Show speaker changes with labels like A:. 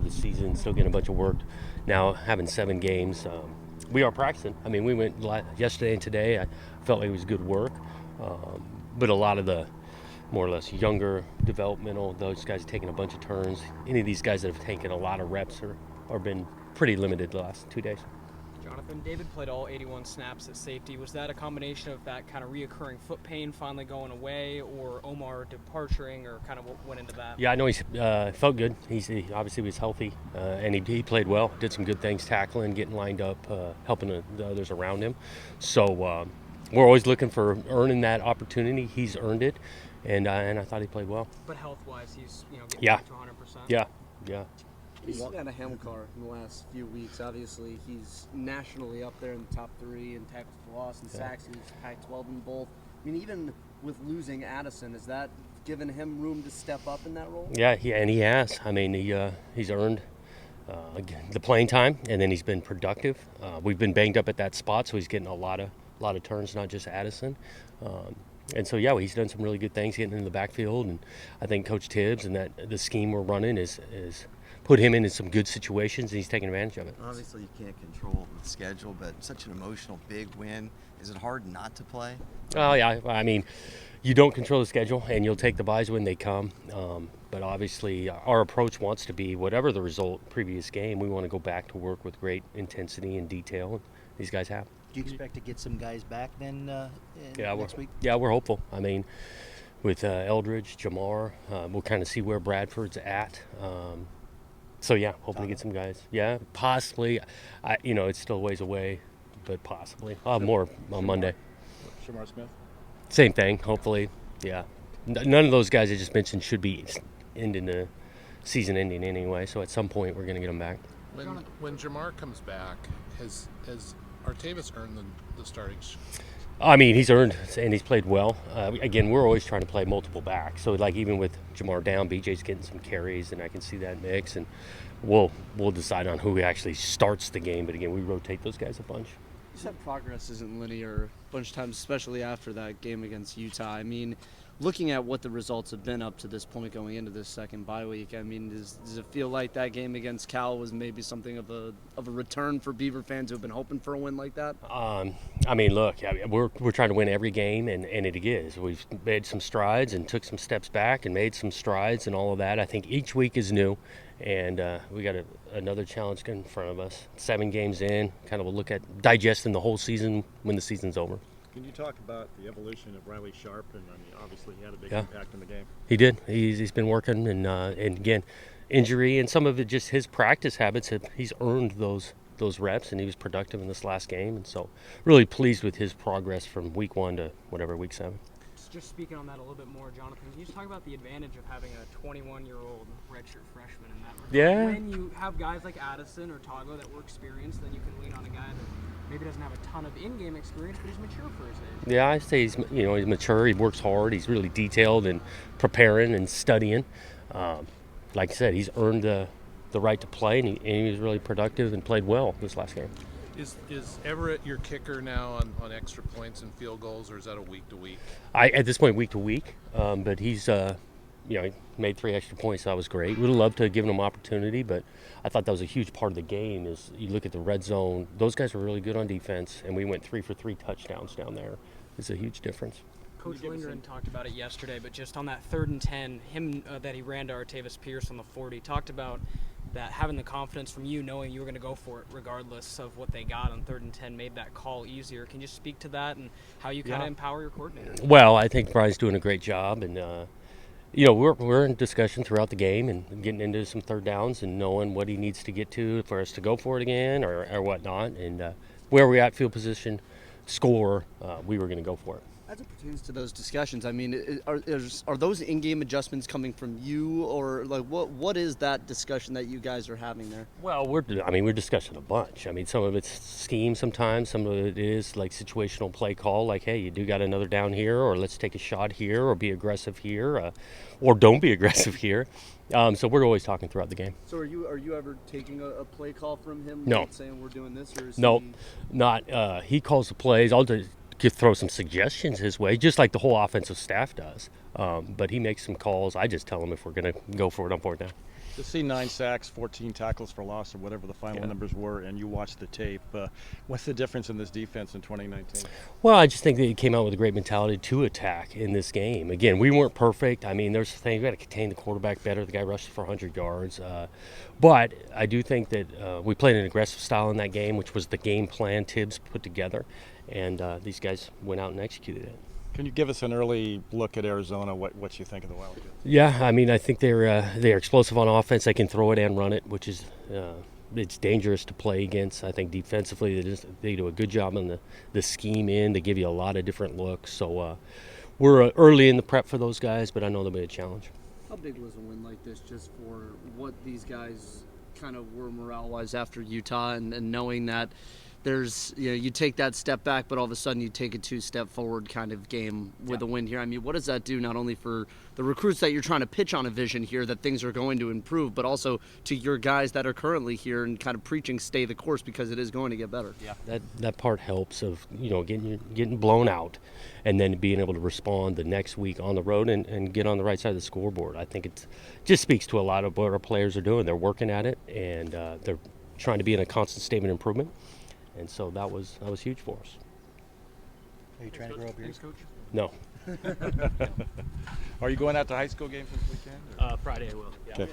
A: the season, still getting a bunch of work. Now having 7 games, we are practicing. I mean, we went yesterday and today. I felt like it was good work, but a lot of the more or less younger developmental, those guys are taking a bunch of turns. Any of these guys that have taken a lot of reps are been pretty limited the last 2 days.
B: Jonathan, David played all 81 snaps at safety. Was that a combination of that kind of reoccurring foot pain finally going away, or Omar departuring, or kind of what went into that?
A: Yeah, I know he felt good. He obviously was healthy, and he played well. Did some good things, tackling, getting lined up, helping the others around him. So we're always looking for earning that opportunity. He's earned it, and I thought he played well.
B: But health-wise, he's getting
A: Yeah.
B: back to 100%.
A: Yeah.
C: He's had a handcar in the last few weeks. Obviously, he's nationally up there in the top 3 in tackles for loss and sacks. He's Pac-12 in both. I mean, even with losing Addison, has that given him room to step up in that role?
A: Yeah, he has. I mean, he's earned the playing time, and then he's been productive. We've been banged up at that spot, so he's getting a lot of turns, not just Addison. And so, yeah, he's done some really good things getting into the backfield, and I think Coach Tibbs and that the scheme we're running is put him into some good situations, and he's taking advantage of it.
D: Obviously, you can't control the schedule, but such an emotional big win. Is it hard not to play?
A: Oh, yeah. I mean, you don't control the schedule, and you'll take the byes when they come. But obviously, our approach wants to be whatever the result previous game, we want to go back to work with great intensity and detail. And these guys have.
E: Do you expect to get some guys back then next week?
A: Yeah, we're hopeful. I mean, with Eldridge, Jamar, we'll kind of see where Bradford's at. So, yeah, hoping to get some guys. Yeah, possibly. It's still a ways away, but possibly. I'll have more on Monday.
F: Shamar Smith?
A: Same thing, hopefully. Yeah. None of those guys I just mentioned should be ending the season ending anyway, so at some point we're going to get them back.
G: When Jamar comes back, has Artavis earned the starting?
A: I mean, he's earned, and he's played well. Again, we're always trying to play multiple backs. So, like, even with Jamar down, BJ's getting some carries, and I can see that mix. And we'll decide on who actually starts the game. But, again, we rotate those guys a bunch.
C: You said progress isn't linear a bunch of times, especially after that game against Utah. I mean, looking at what the results have been up to this point going into this second bye week, I mean, does it feel like that game against Cal was maybe something of a return for Beaver fans who have been hoping for a win like that?
A: I mean, look, we're trying to win every game, and it is. We've made some strides and took some steps back and made some strides and all of that. I think each week is new, and we got another challenge in front of us. 7 games in, kind of a look at digesting the whole season when the season's over.
F: Can you talk about the evolution of Riley Sharp? And I mean, obviously he had a big impact in the game.
A: He did. He's been working, and again, injury and some of it just his practice habits. He's earned those reps, and he was productive in this last game. And so, really pleased with his progress from week 1 to week 7.
B: Just speaking on that a little bit more, Jonathan, can you just talk about the advantage of having a 21-year-old redshirt freshman in that regard?
A: Yeah.
B: When you have guys like Addison or Tago that were experienced, then you can lean on a guy that maybe doesn't have a ton of in-game experience, but he's mature for his age.
A: Yeah, I say he's mature. He works hard. He's really detailed and preparing and studying. Like I said, he's earned the right to play, and he was really productive and played well this last game.
G: Is Everett your kicker now on extra points and field goals, or is that a week to week?
A: At this point, week to week. But he's he made 3 extra points. So that was great. We'd love to have given him opportunity, but I thought that was a huge part of the game. Is you look at the red zone; those guys were really good on defense, and we went 3 for 3 touchdowns down there. It's a huge difference.
B: Coach Lindgren talked about it yesterday, but just on that 3rd and 10, him that he ran to Artavis Pierce on the 40, talked about that having the confidence from you, knowing you were going to go for it regardless of what they got on 3rd and 10, made that call easier. Can you speak to that and how you kind of empower your coordinator?
A: Well, I think Brian's doing a great job, and we're in discussion throughout the game and getting into some 3rd downs and knowing what he needs to get to for us to go for it again or whatnot, and where we're at field position, score, we were going to go for it.
C: As it pertains to those discussions, I mean, are those in-game adjustments coming from you, or like what is that discussion that you guys are having there?
A: Well, we're discussing a bunch. I mean, some of it's scheme sometimes, some of it is like situational play call, like, hey, you do got another down here, or let's take a shot here, or be aggressive here, or don't be aggressive here. So we're always talking throughout the game.
C: So are you ever taking a play call from him?
A: No.
C: Saying we're doing this, or is
A: no, not. He calls the plays. I'll throw some suggestions his way, just like the whole offensive staff does. But he makes some calls. I just tell him if we're going to go for it on fourth down.
F: To see 9 sacks, 14 tackles for loss, or whatever the final numbers were, and you watch the tape, what's the difference in this defense in 2019?
A: Well, I just think that he came out with a great mentality to attack in this game. Again, we weren't perfect. I mean, there's things we got to contain the quarterback better. The guy rushed for 100 yards. But I do think that we played an aggressive style in that game, which was the game plan Tibbs put together. And these guys went out and executed it.
F: Can you give us an early look at Arizona, what you think of the Wildcats?
A: Yeah, I mean, I think they're explosive on offense. They can throw it and run it, which is it's dangerous to play against. I think defensively they do a good job on the scheme in. They give you a lot of different looks. So we're early in the prep for those guys, but I know they'll be a challenge.
C: How big was a win like this just for what these guys kind of were morale-wise after Utah and knowing that there's, you take that step back, but all of a sudden you take a 2-step forward kind of game with a win here. I mean, what does that do not only for the recruits that you're trying to pitch on a vision here that things are going to improve, but also to your guys that are currently here and kind of preaching stay the course because it is going to get better?
A: Yeah, that part helps of getting blown out and then being able to respond the next week on the road and get on the right side of the scoreboard. I think it just speaks to a lot of what our players are doing. They're working at it, and they're trying to be in a constant state of improvement. And so that was huge for us.
E: Are you trying to grow up here?
A: No.
F: Are you going out to high school games this weekend?
A: Friday I will. Yeah.
F: Okay.